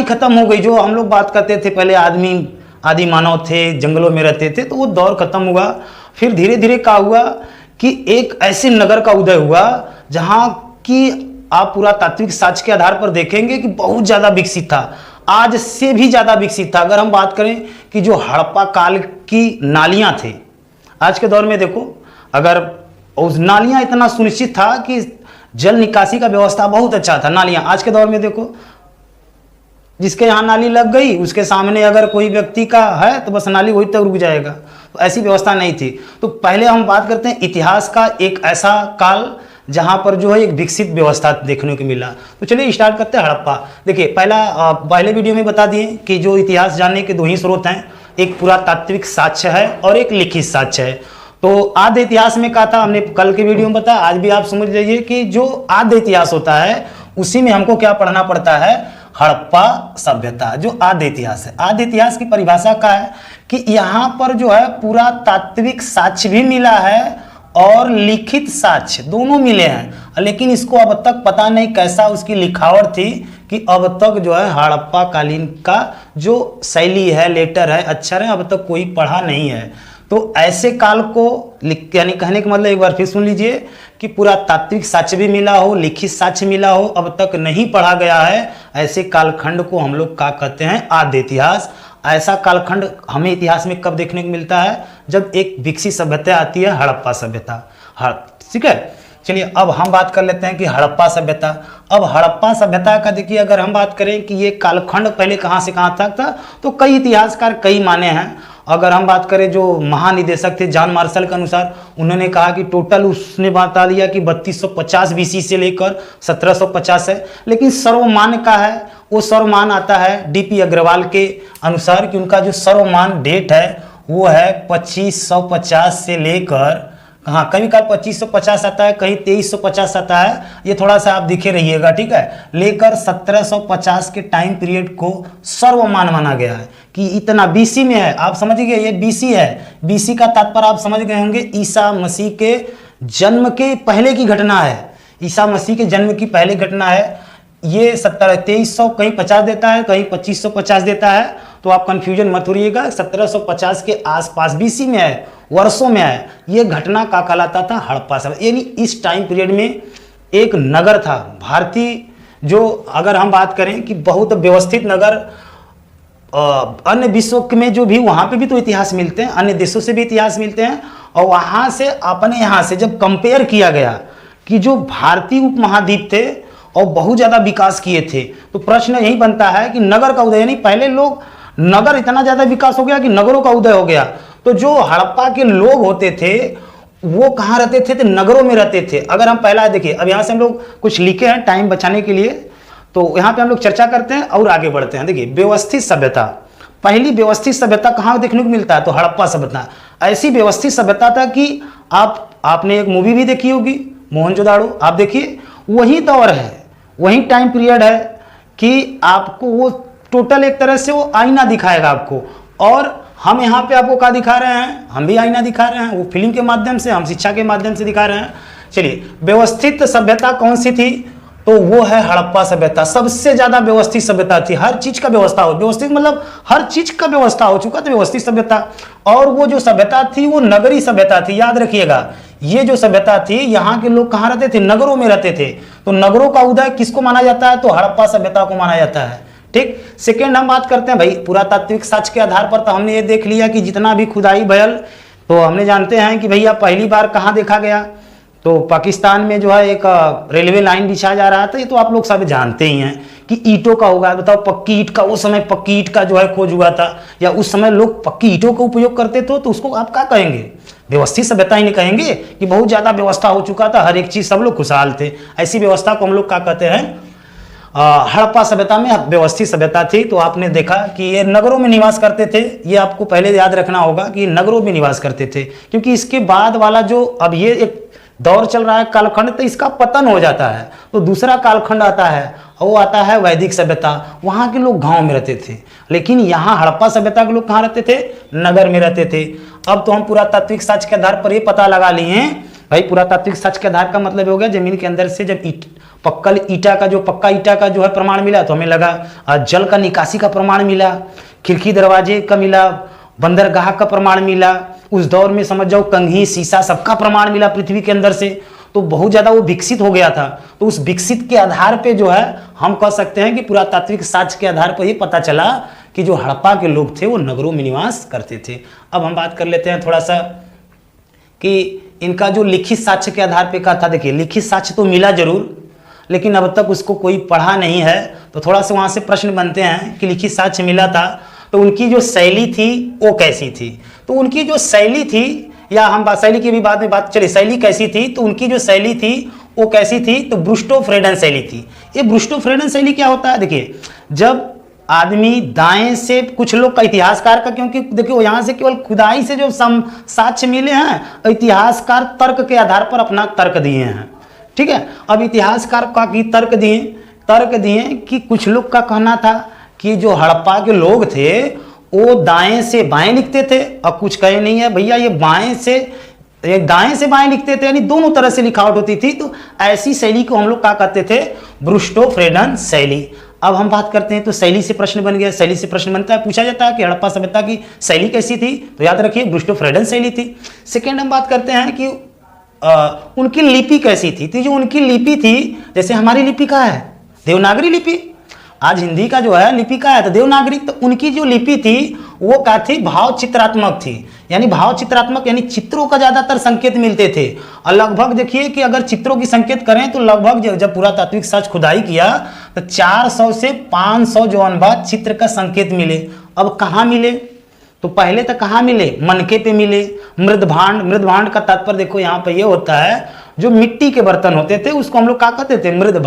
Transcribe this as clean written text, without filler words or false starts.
खत्म हो गई। जो हम लोग बात करते थे पहले आदि मानव थे, जंगलों में रहते थे, तो वो दौर खत्म हुआ। फिर धीरे धीरे क्या हुआ कि एक ऐसे नगर का उदय हुआ जहाँ की आप पुरातात्विक साक्ष्य के आधार पर देखेंगे कि बहुत ज़्यादा विकसित था, आज से भी ज़्यादा विकसित था। अगर हम बात करें कि जो हड़प्पा काल की नालियाँ थे, आज के दौर में देखो, अगर उस नालियाँ इतना सुनिश्चित था कि जल निकासी का व्यवस्था बहुत अच्छा था। नालियाँ आज के दौर में देखो, जिसके यहाँ नाली लग गई उसके सामने अगर कोई व्यक्ति का है तो बस नाली वहीं तक रुक जाएगा, तो ऐसी व्यवस्था नहीं थी। तो पहले हम बात करते हैं इतिहास का एक ऐसा काल जहाँ पर जो है एक विकसित व्यवस्था देखने को मिला। तो चलिए स्टार्ट करते हैं हड़प्पा। देखिए पहले वीडियो में बता दिए कि जो इतिहास जानने के दो ही स्रोत हैं, एक पुरातात्विक साक्ष्य है और एक लिखित साक्ष्य है। तो आद्य इतिहास में कहा था हमने कल के वीडियो में बताया, आज भी आप समझ लीजिए कि जो आद्य इतिहास होता है उसी में हमको क्या पढ़ना पड़ता है, हड़प्पा सभ्यता, जो आद्य इतिहास है। आद्य इतिहास की परिभाषा का है कि यहाँ पर जो है पुरातात्विक साक्ष्य भी मिला है और लिखित साक्ष्य दोनों मिले हैं, लेकिन इसको अब तक पता नहीं कैसा उसकी लिखावट थी कि अब तक जो है हड़प्पा कालीन का जो शैली है, लेटर है, अक्षर है, अब तक कोई पढ़ा नहीं है। तो ऐसे काल को यानी कहने का मतलब एक बार फिर सुन लीजिए कि पुरातात्विक साक्ष्य भी मिला हो, लिखित साक्ष्य मिला हो, अब तक नहीं पढ़ा गया है, ऐसे कालखंड को हम लोग क्या कहते हैं, आद्य इतिहास। ऐसा कालखंड हमें इतिहास में कब देखने को मिलता है, जब एक विकसित सभ्यता आती है, हड़प्पा सभ्यता। ठीक है, चलिए अब हम बात कर लेते हैं कि हड़प्पा सभ्यता। अब हड़प्पा सभ्यता का देखिए, अगर हम बात करें कि ये कालखंड पहले कहाँ से कहाँ तक था, तो कई इतिहासकार कई माने हैं। अगर हम बात करें जो महानिदेशक थे जॉन मार्शल के अनुसार, उन्होंने कहा कि टोटल उसने बता दिया कि 3250 बीसी से लेकर 1750 है, लेकिन सर्वमान्य का है, वो सर्वमान आता है डीपी अग्रवाल के अनुसार कि उनका जो सर्वमान डेट है वो है 2550 से लेकर, हाँ कभी काल 2550 आता है, कहीं 2350 आता है, ये थोड़ा सा आप दिखे रहिएगा, ठीक है, लेकर 1750 के टाइम पीरियड को सर्वमान माना गया है कि इतना बीसी में है। आप समझ गए ये बीसी है, बीसी का तात्पर्य आप समझ गए होंगे, ईसा मसीह के जन्म के पहले की घटना है, ईसा मसीह के जन्म की पहले घटना है। ये 2300 कहीं 50 देता है, कहीं 2550 देता है, तो आप कंफ्यूजन मत होइएगा, 1750 के आसपास बीसी में है, वर्षों में है। ये घटना का कहलाता था हड़प्पा सभ्यता। यानी इस टाइम पीरियड में एक नगर था भारतीय, जो अगर हम बात करें कि बहुत व्यवस्थित नगर, अन्य विश्व में जो भी वहाँ पे भी तो इतिहास मिलते हैं, अन्य देशों से भी इतिहास मिलते हैं, और वहाँ से अपने यहाँ से जब कंपेयर किया गया कि जो भारतीय उपमहाद्वीप थे और बहुत ज़्यादा विकास किए थे, तो प्रश्न यही बनता है कि नगर का उदय, यानी पहले लोग नगर इतना ज़्यादा विकास हो गया कि नगरों का उदय हो गया, तो जो हड़प्पा के लोग होते थे वो कहाँ रहते थे, तो नगरों में रहते थे। अगर हम पहला देखिए, अब यहाँ से हम लोग कुछ लिखे हैं टाइम बचाने के लिए, तो यहाँ पे हम लोग चर्चा करते हैं और आगे बढ़ते हैं। देखिए व्यवस्थित सभ्यता, पहली व्यवस्थित सभ्यता कहाँ देखने को मिलता है, तो हड़प्पा सभ्यता। ऐसी व्यवस्थित सभ्यता था कि आपने एक मूवी भी देखी होगी मोहनजोदाड़ो, आप देखिए वही दौर है, वही टाइम पीरियड है कि आपको वो टोटल एक तरह से वो आईना दिखाएगा आपको, और हम यहाँ पे आपको क्या दिखा रहे हैं, हम भी आईना दिखा रहे हैं, वो फिल्म के माध्यम से, हम शिक्षा के माध्यम से दिखा रहे हैं। चलिए व्यवस्थित सभ्यता कौन सी थी, तो वो है हड़प्पा सभ्यता। सबसे ज्यादा व्यवस्थित सभ्यता थी, हर चीज का व्यवस्था हो, व्यवस्थित मतलब हर चीज का व्यवस्था हो चुका था, व्यवस्थित सभ्यता। और वो जो सभ्यता थी वो नगरी सभ्यता थी, याद रखिएगा। ये जो सभ्यता थी, यहाँ के लोग कहाँ रहते थे, नगरों में रहते थे, तो नगरों का उदय किसको माना जाता है, तो हड़प्पा सभ्यता को माना जाता है। ठीक, सेकेंड हम बात करते हैं भाई पुरातात्विक साक्ष्य के आधार पर, तो हमने ये देख लिया कि जितना भी खुदाई भयल, तो हमने जानते हैं कि भैया पहली बार कहाँ देखा गया, तो पाकिस्तान में जो है एक रेलवे लाइन बिछा जा रहा था, ये तो आप लोग सब जानते ही हैं कि ईंटों का होगा। बताओ पक्की ईंट का, उस समय पक्की ईंट का जो है खोज हुआ था, या उस समय लोग पक्की ईंटों का उपयोग करते थे, तो उसको आप क्या कहेंगे, व्यवस्थित सभ्यता ही नहीं कहेंगे कि बहुत ज़्यादा व्यवस्था हो चुका था, हर एक चीज़, सब लोग खुशहाल थे। ऐसी व्यवस्था को हम लोग क्या कहते हैं, हड़प्पा सभ्यता में व्यवस्थित सभ्यता थी। तो आपने देखा कि ये नगरों में निवास करते थे, ये आपको पहले याद रखना होगा कि ये नगरों में निवास करते थे, क्योंकि इसके बाद वाला जो अब ये एक दौर चल रहा है कालखंड, तो इसका पतन हो जाता है, तो दूसरा कालखंड आता है, और वो आता है वैदिक सभ्यता। वहाँ के लोग गांव में रहते थे, लेकिन यहाँ हड़प्पा सभ्यता के लोग कहाँ रहते थे, नगर में रहते थे। अब तो हम पुरातात्विक साक्ष्य के आधार पर ये पता लगा लिए हैं भाई पुरातात्विक साक्ष्य के आधार का मतलब हो गया जमीन के अंदर से जब पक्का ईटा का जो है प्रमाण मिला तो हमें लगा जल का निकासी का प्रमाण मिला, खिड़की दरवाजे का मिला, बंदरगाह का प्रमाण मिला, उस दौर में समझ जाओ कंघी शीशा सबका प्रमाण मिला पृथ्वी के अंदर से, तो बहुत ज़्यादा वो विकसित हो गया था। तो उस विकसित के आधार पे जो है हम कह सकते हैं कि पुरातात्विक साक्ष्य के आधार पर ये पता चला कि जो हड़प्पा के लोग थे वो नगरों में निवास करते थे। अब हम बात कर लेते हैं थोड़ा सा कि इनका जो लिखित साक्ष्य के आधार पे कहा था। देखिए लिखित साक्ष्य तो मिला जरूर, लेकिन अब तक उसको कोई पढ़ा नहीं है, तो थोड़ा सा वहाँ से प्रश्न बनते हैं कि लिखित साक्ष्य मिला था तो उनकी जो शैली थी वो कैसी थी। तो उनकी जो शैली थी, या हम शैली की भी बाद में बात चलिए, शैली कैसी थी, तो उनकी जो शैली थी वो कैसी थी, तो ब्रुस्टोफ्रेडन शैली थी। ये ब्रुस्टोफ्रेडन शैली क्या होता है, देखिए जब आदमी दाएं से, कुछ लोग का इतिहासकार का, क्योंकि देखिए यहाँ से केवल खुदाई से जो साक्ष्य मिले हैं, इतिहासकार तर्क के आधार पर अपना तर्क दिए हैं, ठीक है। अब इतिहासकार का की तर्क दिए कि कुछ लोग का कहना था कि जो हड़प्पा के लोग थे वो दाएं से बाएं लिखते थे, और कुछ कहे नहीं है भैया ये दाएं से बाएं लिखते थे, यानी दोनों तरह से लिखावट होती थी। तो ऐसी शैली को हम लोग क्या कहते थे, ब्रुस्टोफ्रेडन शैली। अब हम बात करते हैं तो शैली से प्रश्न बन गया। शैली से प्रश्न बनता है, पूछा जाता है कि हड़प्पा सभ्यता की शैली कैसी थी, तो याद रखिए ब्रुस्टोफ्रेडन शैली थी। सेकेंड हम बात करते हैं कि उनकी लिपि कैसी थी। तो जो उनकी लिपि थी, जैसे हमारी लिपि का है देवनागरी लिपि, आज हिंदी का जो है लिपि का है तो देवनागरी, तो उनकी जो लिपि थी वो क्या थी, भाव चित्रात्मक थी। यानी भाव चित्रात्मक यानी चित्रों का ज्यादातर संकेत मिलते थे। और लगभग देखिए कि अगर चित्रों की संकेत करें तो लगभग जब पुरातात्विक साक्ष्य खुदाई किया तो 400 से 500 जो अनबाद चित्र का संकेत मिले। अब कहाँ मिले, तो पहले तक कहाँ मिले, मनके पे मिले। मृदभांड का तात्पर्य देखो यहाँ पे ये होता है जो मिट्टी के बर्तन होते थे उसको हम लोग क्या कहते थे, मृदभांड।